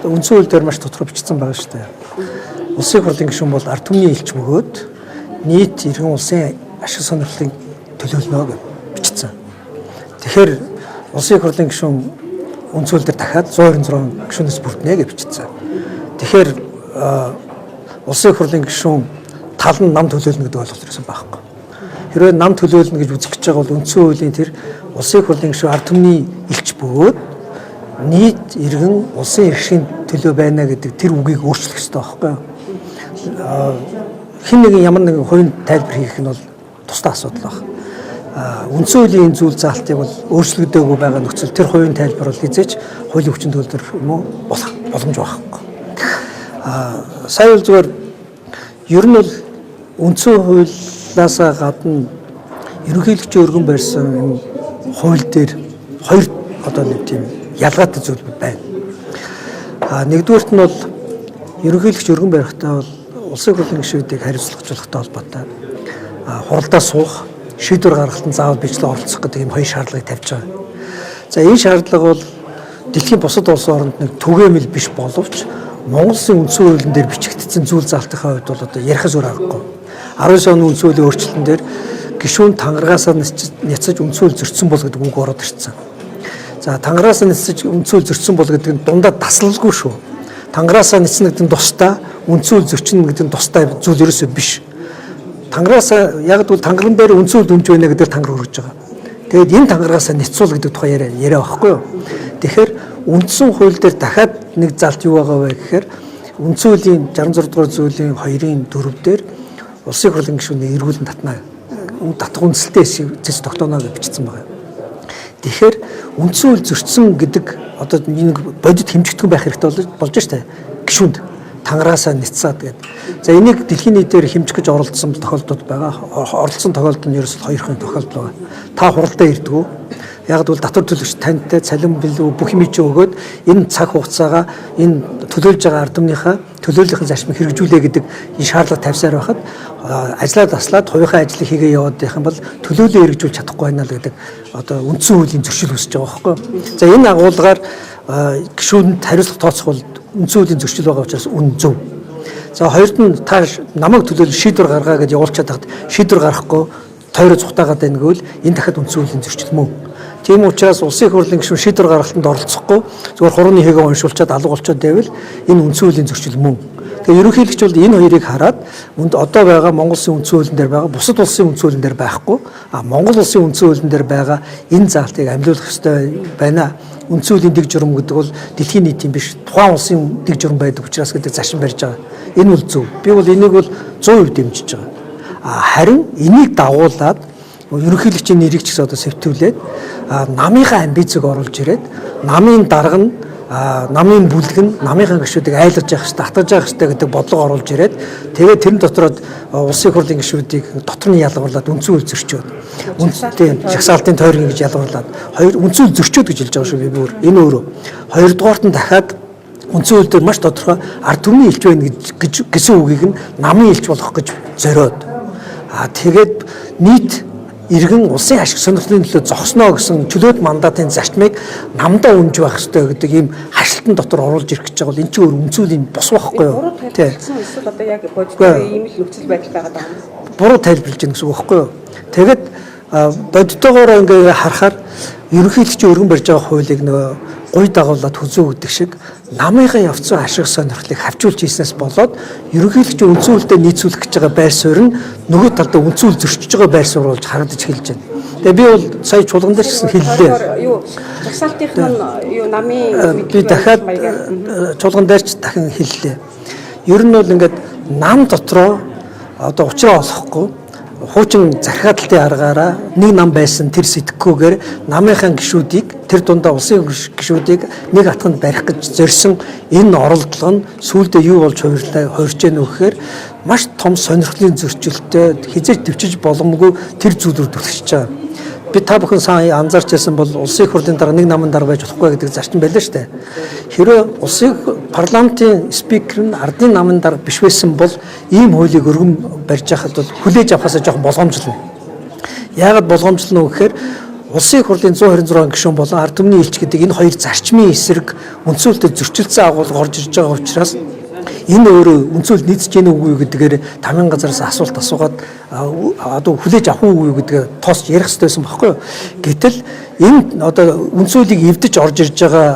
үндсэн хууль дээр маш тодорхой бичсэн байгаа шүү дээ. Улсын хурлын гишүүн бол ард түмний элч бөгөөд нийт иргэн улсын ашиг сонирхлыг төлөөлнө гэж бичсэн. Тэгэхээр улсын хурлын гишүүн үндсэн хууль дээр дахиад 126 гишүүнээс бүрднэ гэж бичсэн. Тэгэхээр улсын хурлын гишүүн тал нь нам төлөөлнө гэдэг ойлголт ирсэн байхгүй. Хэрвээ нам төлөөлнө гэж үзэх гэж байгаа бол үндсэн хуулийн тэр улсын хурлын гишүүн ард түмний элч бөгөөд нийт иргэн улсын иргэшийн төлөө байна гэдэг тэр үгийг өөрчлөх ёстой байхгүй. Хэн нэгэн ямар нэгэн хувийн тайлбар хийх нь бол тусдаа асуудал байна. Үндсэн хуулийн зүйл заалтыг бол өөрчлөгдөөгүй байгаа нөхцөл тэр хувийн тайлбар бол хязгаарч хуулийн хүчин төгөлдөр юм уу боломж байхгүй. Сая бол зүгээр ер нь бол үндсэн хуулиасаа гадна ерөнхийлөгчийн өргөн барьсан энэ хууль дээр хоёр одоо нэг тийм ялгаатай зүйл байна. Нэгдүгээрт нь бол ерөнхийлөгч өргөн барихтаа бол улсын хурлын гишүүдийг хариуцлагажуулахтай холбоотой хуралдаа суух, шийдвэр гаргалтанд заавал бичлэг оролцох гэдэг ийм хоёр шаардлагыг тавьж байгаа. За энэ шаардлага бол дэлхийн бусад улсын оронд нэг түгээмэл биш боловч Монгол Улсын үндсэн хуулийн дээр бичигдсэн зүйл заалтынхаа хувьд бол одоо ярихаас өөр аргагүй. 19 оны үндсэн хуулийн өөрчлөлтөн дээр гишүүн тангаргаасаа няцаж үндсэн хууль зөрчсөн бол гэдэг үг ороод ирсэн. За тангараасаа нисэж үндсэн хууль зөрчсөн бол гэдэг нь дундаа таслалгүй шүү. Тангараасаа нисэх гэдэг нь тусдаа үндсэн хууль зөрчинө гэдэг нь тусдаа зүйл ерөөсөө биш. Тангараасаа яг л тангаран дээр үндсэн хууль дэмж байна гэдэг тангар хүргэж байгаа. Тэгээд энэ тангараасаа нисцуул гэдэг тухай яриа байхгүй юу? Тэгэхээр үндсэн хууль дээр дахиад нэг залт юу байгаа вэ гэхээр үндсэн хуулийн 66 дугаар зүйлийн 2-ын 4 дээр улсын хурлын гишүүний эргүүлэн татна. Татах үндсэлтэй зэс тогтооно гэж бичсэн байгаа. Тэгэхээр үндсэн хууль зөрчсөн гэдэг одоо нэг бодит хэмжигдэхүүн байх хэрэгтэй болж штэ гишүүнд тангараасаа нисцаад гэдэг. За энийг дэлхийн нийтээр хэмжих гэж оролцсон тохиолдол байгаа. Оролцсон тохиолдол нь ерөөсөө хоёрхан тохиолдол байгаа. Та хуралдаа ирдгүү. Яг бол татвар төлөгч тантай цалин билүү бүх юм чи өгөөд энэ цаг хугацаагаа энэ төлөөлж байгаа ард түмнийхээ төлөөллийн зарчмыг хэрэгжүүлээ гэдэг энэ шаардлага тавьсаар байхад ажлаа таслаад хувийнхаа ажлыг хийгээ яваад байх юм бол төлөөлөө хэрэгжүүлж чадахгүй байна л гэдэг одоо үндсэн хуулийн зөрчил үүсэж байгаа байхгүй. За энэ агуулгаар гишүүнд хариуцлага тооцох бол үндсэн хуулийн зөрчил байгаа учраас үн зөв. За хоёрд нь та намайг төлөөлөл шийдвэр гаргаа гэж явуулчаад хахад шийдвэр гаргахгүй тойроо цухтаагаад байна гэвэл энэ дахиад үндсэн хуулийн зөрчил мөн. Тийм учраас улсын хурлын гишүүн шийдвэр гаргалтанд оролцохгүй зөвхөн хурууны хэгээ уншуулчаад алга болчиход байвал энэ үндсэн хуулийн зөрчил мөн. Тэгэхээр ерөнхийлөгч бол энэ хоёрыг хараад одоо байгаа Монгол Улсын үндсэн хуулийн дээр байгаа бусад улсын үндсэн хуулийн дээр байхгүй Монгол Улсын үндсэн хуулийн дээр байгаа энэ заалтыг амжуулах ёстой байна. Үндсэн хуулийн дэг журам гэдэг бол дэлхийн нийтийн биш тухайн улсын дэг журам байдаг учраас гэдэг зашин барьж байгаа. Энэ бол зөв. Би бол энийг бол 100% дэмжиж байгаа. Харин энийг дагуулад ерөнхийлөгчийн нэрийг ч гэсэн одоо сэвтүүлээд намынхаа амбицыг оруулж ирээд намын дарга нь намын бүлэг нь намынхаа гишүүдийг айлгаж явах хэрэгтэй, татгаж явах хэрэгтэй гэдэг бодлого оруулж ирээд тэгээд тэрэн дотороо улсын хурлын гишүүдийг дотор нь ялгарлаад үндсэн хууль зөрчөөд үндстэй жагсаалтын тойрог гэж ялгарлаад хоёр үндсэн хууль зөрчөөд гэж хэлж байгаа шүү би бүр энэ өөрөө хоёрдугаарт нь дахиад үндсэн хууль дээр маш тодорхой ард түмний элч байна гэсэн үгийг нь намын элч болох гэж зориод тэгээд нийт иргэн улсын ашиг сонирхлын төлөө зогсноо гэсэн чөлөөт мандатын зарчмыг намдаа өмж байх хэрэгтэй гэдэг ийм хашлтан дотор оруулж ирэх гэж байгаа бол эн чинь өөр үнцүүлийн бус байхгүй юу? Тийм. Эсвэл одоо яг бодиттой ийм л нөхцөл байдал байгаа даа. Буруу тайлбарлаж байгаа гэсэн үг байхгүй юу? Тэгээд бодиттойгоор ингээ харахаар ерөнхийлөгчийн өргөн барьж байгаа хуулийг нөгөө гуй дагуулад хүзүүгдэх шиг намынхаа явцсан ашиг сонирхлыг хавчуулж ийснээс болоод ерөнхийлөгчийн үндсэн хуулитай нийцүүлэх гэж байгаа байр суурь нь нөгөө талдаа үндсэн хууль зөрчиж байгаа байр суурь болж харагдаж эхэлж байна. Тэгээ би бол сая чуулган дээр ч гэсэн хэллээ. Юу жагсаалтынх нь юу намын би дахиад чуулган дээр ч дахин хэллээ. Ер нь бол ингээд нам дотроо одоо учраа олохгүй хуучин захиалалтын аргаараа нэг нам байсан тэр сэтгэхгүйгээр намынхаа гишүүдийг тэр дундаа улсын гишүүдийг нэг атганд барих гэж зорьсон энэ оролдлого нь сүүлдээ юу болж хувирж гэнэ вэ гэхээр маш том сонирхлын зөрчилтэй хизээж төвчж боломгүй тэр зүйлүүд төлөвшөж байгаа. Би та бүхэн сайн анзаарч байсан бол улсын хурлын дарга нэг намын дарга байж болохгүй гэдэг зарчим байлаа шүү дээ. Хэрэв улсын парламентын спикер нь ардын намын дарга биш байсан бол ийм хуулийг өргөн барьж байхад бол хүлээж авахаас жоохон болгоомжлно. Яагаад болгоомжлно вэ гэхээр Улсын их хурлын 126 гишүүн болон ард түмний элч гэдэг энэ хоёр зарчмын эсрэг үндсүүлэлтэд зөрчилдсөн агуулга орж ирж байгаа учраас энэ өөрөө үндсүүл нийцэж гэнэ үгүй гэдгээр тамийн газараас асуулт асуугаад одоо хүлээж авах үгүй гэдгээ тоосч ярих хэрэгтэй байсан байхгүй юу. Гэтэл энэ одоо үндсүүлийг эвдэж орж ирж байгаа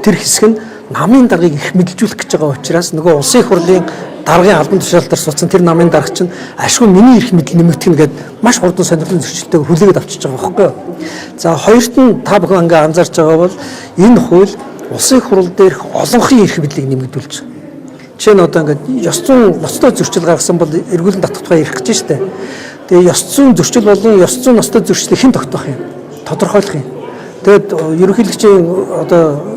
тэр хэсэг нь намын даргаыг их мэдлжүүлэх гэж байгаа учраас нөгөө улсын их хурлын даргын албан тушаалтаар суудсан тэр намын дарга чинь ашгүй миний эрх мэдэл нэмэгдэх нэгэд маш хурдан сонирхолтой зөрчилтэйгээр хүлээгээд авчиж байгаа байхгүй юу. За хоёрт нь та бүхэн ингээ анзаарч байгаа бол энэ хууль улсын их хурал дээрх олонхын эрх мэдлийг нэмэгдүүлж байгаа. Жишээ нь одоо ингээд ёс зүйн ноцтой зөрчил гаргасан бол эргүүлэн татвартай ирэх гэж штэ. Тэгээ ёс зүйн зөрчил болон ёс зүйн ноцтой зөрчлийг хэн тогтоох юм? Тодорхойлох юм. Тэгэд ерөнхийлөгчийн одоо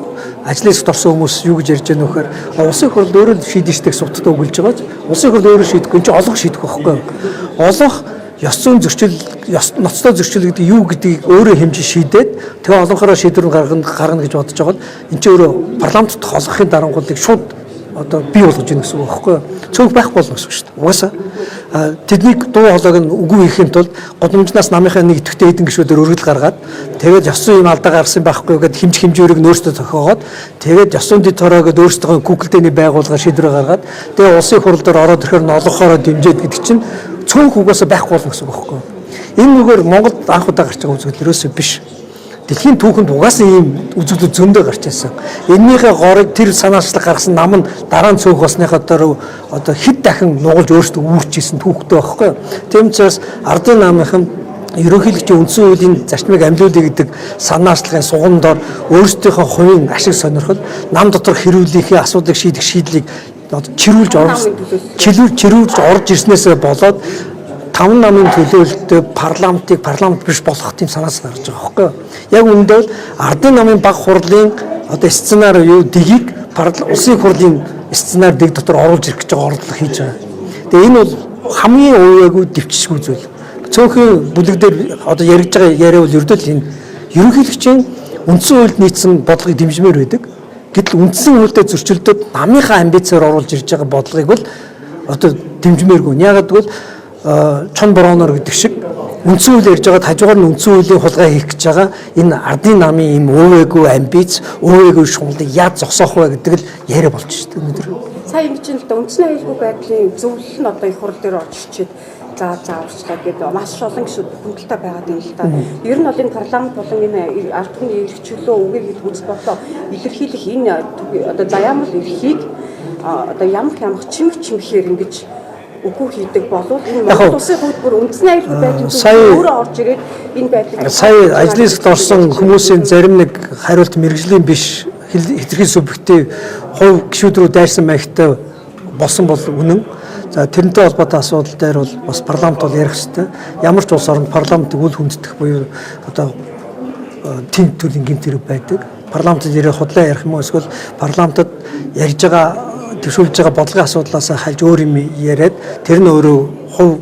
ажлын хэсэгт орсон хүмүүс юу гэж ярьж байгаа нөхөр улсын их хурл өөрөө л шийдэж судалтай өгүүлж байгааж улсын их хурл өөрөө шийдэхгүй энэ чинь олонх шийдэх байхгүй юу? Олонх ёс зүйн зөрчил, ёс ноцтой зөрчил гэдэг юу гэдгийг өөрөө хэмжиж шийдээд тэгээ олонхороо шийдвэр гаргана гэж бодож байгаа бол энэ чинь өөрөө парламентт олонхын дарангуулыг шууд одоо бий болгож ийн гэсэн үг байхгүй юу? Цөөх байхгүй болно гэсэн үг шүү дээ. Угаасаа тэднийг дуу хоолойг нь үгүй хийхин тулд годамжнаас намынхаа нэг идэвхтэй эдэн гишүүдээр өргөдөл гаргаад тэгээд ёс зүйн юм алдаа гаргасан байхгүй гэдээ хэмжүүрийг нөөцтэй зохиогоод тэгээд ёс зүйн дэд хороо гэдэг өөрсдөө Google-дэний байгууллага шийдвэр гаргаад тэгээд улсын хурал дээр ороод ирэхээр нь олонхороо дэмжиж гэдэг чинь цөөх угаасаа байхгүй болно гэсэн үг байхгүй юу? Энэ нүгээр Монголд анх удаа гарч байгаа үзэгдэл ерөөсөө биш. Дэлхийн түүхэнд угаасаа ийм үзэгдэл зөндөө гарч ирсэн. Эннийхээ горыг тэр санаачлаг гаргасан нам нь дараа нь цөөх болсныхаа дараа одоо хэд дахин нугалж өөрсдөө үүрчижсэн түүхтэй байхгүй юу? Тийм учраас ардын намынхан ерөнхийлөгчийн үндсэн хуулийн зарчмыг амлиулъя гэдэг санаачлагын сугандор өөрсдийнхөө хувийн ашиг сонирхол нам дотор хэрүүлийнхээ асуудлыг шийдэх шийдлийг чирүүлж орж ирснээсээ болоод 5 намын төлөөлөлтөд парламент биш болгох тийм санаас гарч байгаа байхгүй юу? Яг үүндээ бол ардын намын баг хурлын одоо сценаар юу дэгийг улсын хурлын сценаар дэг дотор оруулж ирэх гэж байгаа оролдлого хийж байгаа. Тэгээ энэ бол хамгийн ууяагүй дэвчшгүй зүйл. Цөөхөн бүлэг дээр одоо яригж байгаа яриа бол ердөө л энэ ерөнхийлөгчийн үндсэн хуульд нийцсэн бодлогыг дэмжмээр байдаг. Гэтэл үндсэн хуульд зөрчилдөд намынхаа амбицаар оруулж ирж байгаа бодлогыг бол одоо дэмжмээргүй. Яагаад гэвэл чон борооноор гэдэг шиг үндсэн хууль ярьж байгаа хажуугаар нь үндсэн хуулийн хулгай хийх гэж байгаа энэ ардын намын ийм өвөөгүй амбиц, өвөөгүй шунлыг яаж зогсоох вэ гэдэг л яриа болж шүү дээ өнөөдөр. Сая ингэж л үндэсний аюулгүй байдлын зөвлөл нь одоо их хурл дээр орж ирчихэд зааварчлаа гэдэг маш олон гişүүд хөндлөлтэй байгаад байна л да. Ер нь бол энэ парламент болон энэ ард түмний эрх чөлөө үгийг үзэх бодлоо илэрхийлэх энэ одоо заямал эрхийг одоо ямх чимхээр ингэж үгүй хийдэг болов энэ Монгол улсын хувьд бүр үндэсний аюулгүй байдлын өөрөө орж ирээд энэ байдлыг сая ажлын хэсэгт орсон хүмүүсийн зарим нэг хариулт мэргэжлийн биш хэтэрхий субъектив хувь гишүүд рүү дайрсан маягтай болсон бол үнэн. За тэрнтэй холбоотой асуудал дээр бол бас парламент бол ярих хэрэгтэй. Ямар ч улс оронд парламентыг үл хүндэтгэх буюу одоо тэнт төрлийн гэмт хэрэг байдаг. Парламентд ярих худлаа ярих юм уу эсвэл парламентд ярьж байгаа төвшүүлж байгаа бодлогын асуудлаас хальж өөр юм яриад тэр нь өөрөө хувь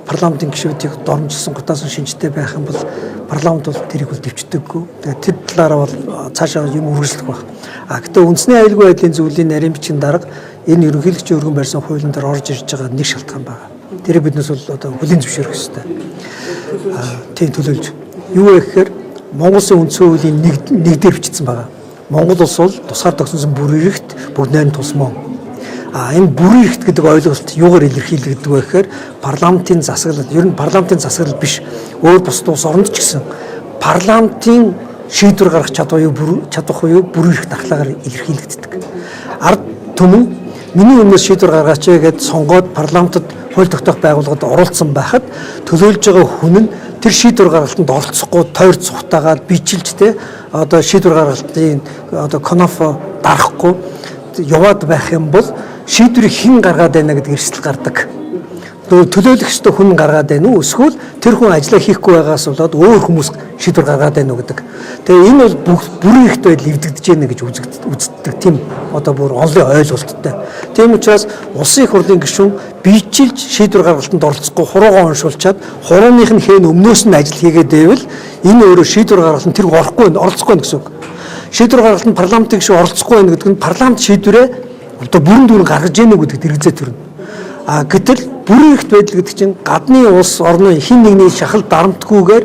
парламентын гишүүдийг дормжилсан гутаасан шинжтэй байх юм бол парламент бол тэрийг бол дэвчдэггүй. Тэгээд тэр талаараа бол цаашаа юм үргэлжлэх баг. Гэхдээ үндэсний аюулгүй байдлын зөвлөлийн нарийн бичгийн дарга энэ ерөнхийлөгчийн өргөн барьсан хуулийн дээр орж ирж байгаа нэг шалтгаан байна. Тэрийг биднээс бол одоо хүлээн зөвшөөрөх хэрэгтэй. Тийм төлөөлж. Юу вэ гэхээр Монгол Улсын үндсэн хуулийн нэг дээр бичсэн байгаа. Монгол улс бол тусгаар тогтсон бүр эрхт бүгд найран тусмаа. Энэ бүр эрхт гэдэг ойлголт юугаар илэрхийлэгддэг вэ гэхээр парламентын засаглал, ер нь парламентын засаглал биш, өөр бус улс оронд ч гэсэн парламентын шийдвэр гаргах чадах буюу бүр эрх дархлаагаар илэрхийлэгддэг. Ард түмэн миний өмнөөс шийдвэр гаргаач гэгээд сонгоод парламентод хууль тогтоох байгууллагад оролцсон байхад төлөөлж байгаа хүн нь тэр шийдвэр гаргалтанд оролцохгүй тойр цухтаагаад бижилж одоо шийдвэр гаргалтын одоо конофо дарахгүй яваад байх юм бол шийдвэрийг хэн гаргаад байна гэдэг эрсдэл гардаг. Төлөөлөх ёстой хүн гаргаад байна уу эсвэл тэр хүн ажиллаа хийхгүй байгаас болоод өөр хүмүүс шийдвэр гаргаад байна уу гэдэг. Тэгээ энэ бол бүр ихт байдал эвдэгдэж байна гэж үздэг тийм одоо бүр онлын ойлголттой. Тийм учраас улсын их хурлын гишүүн биежилж шийдвэр гаргалтанд оролцохгүй хуруугаа уншуулчаад хурууных нь хэн өмнөөс нь ажил хийгээд байвал энэ өөрөө шийдвэр гаргалтанд тэр орохгүй оролцохгүй гэсэн үг. Шийдвэр гаргалтанд парламентын гишүүн оролцохгүй байна гэдэг нь парламент шийдвэрээ одоо бүрэн дүүрэн гаргаж яах нь гэдэгт хэрэгцээ төрнө. Гэтэл бүрэн ихт байдал гэдэг чинь гадны улс орны хин нэгний шахал дарамтгүйгээр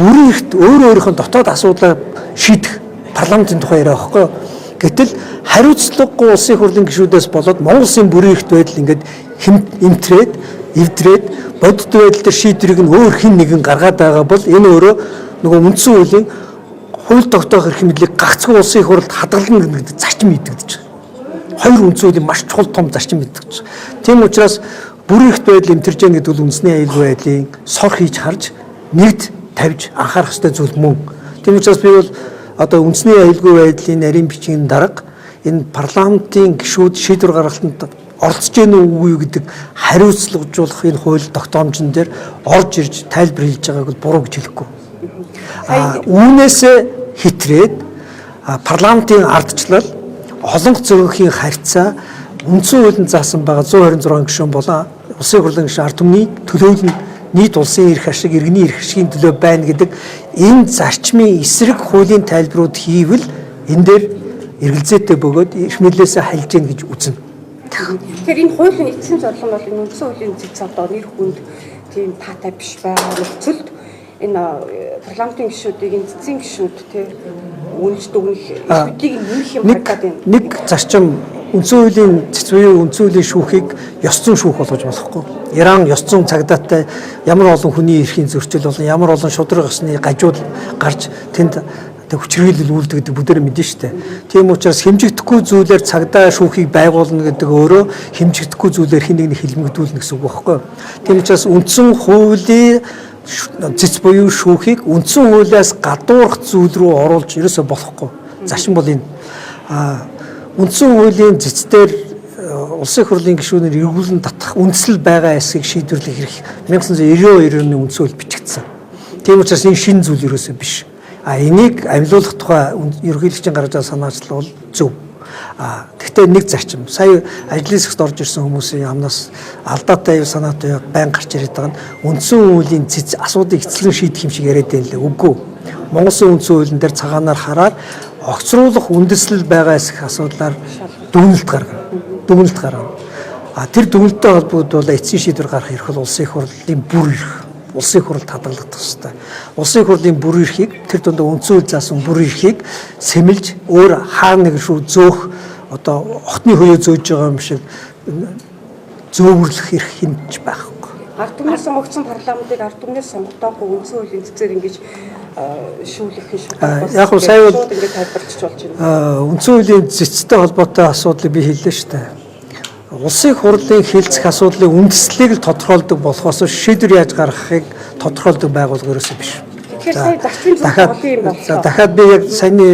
бүрэн эрхт өөрийнхөө дотоод асуудлаа шийдэх парламентын тухай яриа байхгүй. Гэтэл хариуцлагагүй улсын хурлын гишүүдээс болоод Монгол Улсын бүрэн эрхт байдал ингээд эмтрээд, эвдрээд бодит байдал дээр шийдвэрийг нь өөр хэн нэгэн гаргаад байгаа бол энэ өөрөө нөгөө үндсэн хуулийн хууль тогтоох эрх мэдлийг гагцхүү улсын хурлд хадгална гэдэг зарчим идэгдэж байгаа. Хоёр үндсэн хуулийн маш чухал том зарчим идэгдэж байгаа. Тийм учраас бүрэн эрхт байдал эмтэрж байгаа гэдэг бол үндэсний аюулгүй байдлын сор хийж харж нэгд тавьж анхаарах ёстой зүйл мөн. Тийм учраас би бол одоо үндэсний аюулгүй байдлын нарийн бичгийн дарга энэ парламентын гишүүд шийдвэр гаргалтанд оролцож гэнэ үгүй гэдэг хариуцлагажуулах энэ хууль тогтоомжн дээр орж ирж тайлбар хийж байгааг бол буруу гэж хэлэхгүй. Үүнээсээ хитрээд парламентын ардчлал олон зөрөхийн харьцаа үндсэн хуулинд заасан байгаа 126 гишүүн болон улсын хурлын гишүүн ард түмний төлөөлөл нь нийт улсын эрх ашиг, иргэний эрх ашигын төлөө байна гэдэг энэ зарчмын эсрэг хуулийн тайлбарууд хийвэл энэ дээр эргэлзээтэй бөгөөд эрх мэдлээсээ хальж гэн гэж үзнэ. Тэгэхээр энэ хуулийн эцсийн зорилго бол энэ үндсэн хуулийн зэц одоо нэр хүнд тийм таатай биш байгаа нөхцөлд энэ парламентын гишүүдийг энэ цэцгийн гишүүд тий үнэлж дүгнэх эсвүүдийг нэмэх юм харагдаад байна. Нэг зарчим үндсэн хуулийн цэц буюу үндсэн хуулийн шүүхийг ёс зүйн шүүх болгож болохгүй. Иран ёс зүйн цагдаатай ямар олон хүний эрхийн зөрчил болон ямар олон шудраг ёсны гажууд гарч тэнд хүчирхийлэл үйлдэгдэг бүгдээр мэдэн штэ. Тийм учраас хэмжигдэхгүй зүйлээр цагдаа шүүхийг байгуулна гэдэг өөрөө хэмжигдэхгүй зүйлээр хин нэг хилмигдүүлнэ гэсэн үг байхгүй. Тийм учраас үндсэн хуулийн цэц буюу шүүхийг үндсэн хуулиас гадуурх зүйл рүү оруулж ерөөсө болохгүй. Зарчим бол энэ. Үндсэн хуулийн цэцээр улсын хурлын гишүүнээр эргүүлэн татах үндэслэл байгаа эсхийг шийдвэрлэх хэрэг 1992 оны үндсэн хууль бичигдсэн. Тийм учраас энэ шинэ зүйл ерөөсө биш. Энийг амьлуулах тухай ерөнхийлөгчийн гаргаж байгаа санаачлал бол зөв. Гэхдээ нэг зарчим. Сая ажлын хэсэгт орж ирсэн хүмүүсийн амнаас алдаатай санаатай байн гарч ирээд байгаа нь үндсэн хуулийн асуудыг эцлэн шийдэх юм шиг яриад байна лээ. Үгүй. Монгол Улсын үндсэн хуулийн дээр цагаанаар хараад огцруулах үндэслэл байгаа эсэх асуудлаар дүгнэлт гаргана. Тэр дүгнэлттэй холбоотой бол эцсийн шийдвэр гаргах эрх бол улсын хурлын бүр эрх. Улсын хурлд хадгалагдах ёстой. Улсын хурлын бүр эрхийг тэр дунд үндсэн хууль заасан бүр эрхийг сэмэлж өөр хаа нэг шүү зөөх одоо хотны хөөе зөөж байгаа юм шиг зөөвөрлөх эрх хинж байхгүй. Ард түмнээс сонгогдсон парламентыг ард түмнээс сонгогдоогүй үндсэн хуулийн цэцээр ингэж шүүлэх юм шиг байна. Яг нь сая бол ингэж тайлбарч болж байна. Үндсэн хуулийн цэцтэй холбоотой асуудлыг би хэллээ шүү дээ. Улсын хурлын хэлцэх асуудлын үндэслэлийг л тодорхойлдог болохоос шийдвэр яаж гаргахыг тодорхойлдог байгууллага ерөөсөө биш. Тэгэхээр сая зарчмын зөвлөл юм байна. Дахиад би яг саяны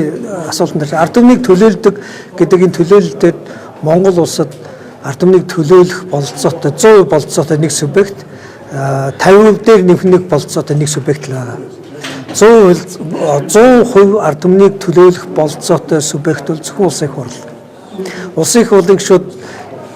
асуултанд дээр ард түмнийг төлөөлдөг гэдэг энэ төлөөлөлтөд Монгол улсад ард түмнийг төлөөлөх бололцоотой 100% бололцоотой нэг субъект 50% дээр нэмэх бололцоотой нэг субъект л байгаа. 100% ард түмнийг төлөөлөх бололцоотой субъект бол зөвхөн улсын хурл. Улсын хурлын гишүүд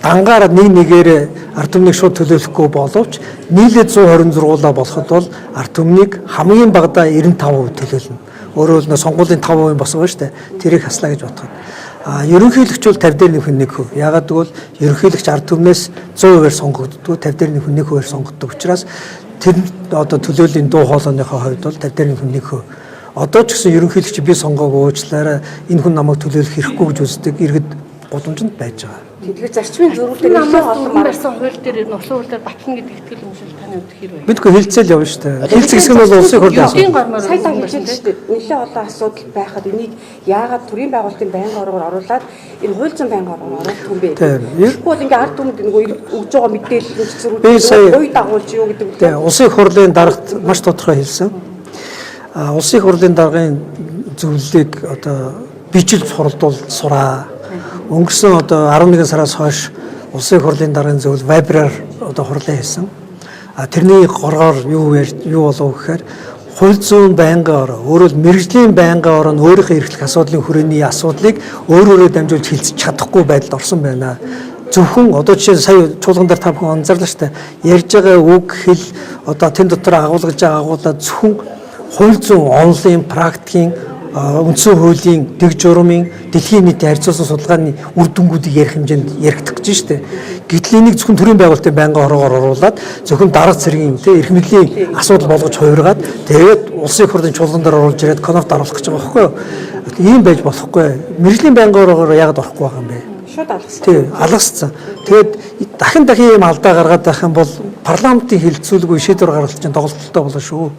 дангаар нэгээр ард түмнийг шууд төлөөлөхгүй боловч нийлээд 126-аа болоход бол ард түмнийг хамгийн багадаа 95% төлөөлнө. Өөрөөр хэлбэл сонгуулийн 5% босгоо шүү дээ. Тэрийг хаслаа гэж бодоход. Ерөнхийлөгч бол 50 дээр нэмэх 1%. Ягаад гэвэл ерөнхийлөгч ард түмнээс 100%-аар сонгогддог, 50 дээр нэмэх 1%-аар сонгогддог учраас тэр одоо төлөөллийн дуу хоолойныхоо хувьд бол 50 дээр нэмэх 1%. Одоо ч гэсэн ерөнхийлөгч би сонгоог уучлаарай, энэ хүн намайг төлөөлөх хэрэггүй гэж үздэг иргэд гудамжинд байж байгаа. Тэгэхээр зарчмын зөрүүлэлт нэлээд олон барьсан хууль дээр энэ улсын хууль дээр батлна гэдэг итгэл үнэмшил таны хувьд хэр вэ? Бидгүй хэлцэл явна шүү дээ. Хэлцэх хэсэг нь бол улсын хурлын асуудал. Сая та хэлж байна шүү дээ. Нэлээд олон асуудал байхад энийг яагаад төрийн байгуулалтын байнгын оргоор оруулаад энэ хууль зүйн байнгын оргоор оруулах юм бэ? Тэгэхгүй бол ингээ ард түмэнд нөгөө өгж байгаа мэдээлэл зөрүүлэлт ой дагуулж юу гэдэг үү? Тийм. Улсын хурлын даргад маш тодорхой хэлсэн. Улсын хурлын даргын зөвлөлийг одоо бичил хуралдуул сураа. Өнгөрсөн одоо 11 сараас хойш улсын хурлын даргын зөвлөл вайбраар одоо хурлаа хийсэн. Тэрний горгоор юу болов гэхээр хууль зүйн байнгын ороо, өөрөөр мэрэгжлийн байнгын ороо нь өөрийнхөө эрхлэх асуудлын хүрээний асуудлыг өөрөөрөө дамжуулж хэлцэж чадахгүй байдалд орсон байна. Зөвхөн одоо жишээ сая чуулган дээр та бүхэн анзаарлаа шүү дээ. Ярьж байгаа үг хэл одоо тэн дотор агуулгаж байгаа агуулга зөвхөн хууль зүйн онлын практикийн үндсэн хуулийн дэг журмын дэлхийн нийтийн харьцуулсан судалгааны үр дүнгуудыг ярих хэмжээнд яригдах гэж штэ. Гэтэл энийг зөвхөн төрийн байгуулалтын байнгын ороогоор оруулаад зөвхөн дарга цэргийн эрх мэдлийн асуудал болгож хувиргаад тэгээд улсын их хурлын чуулган дээр оруулж ирээд конопт оруулах гэж байгаа байхгүй юу? Ийм байж болохгүй. Мэргэжлийн байнгын ороогоор яагаад орохгүй байгаа юм бэ? Шууд алгасан. Тий, алгасцсан. Тэгээд дахин ийм алдаа гаргаад байх юм бол парламентын хилцүүлгүй шийдвэр гаргалт чинь тоглолттой болно шүү.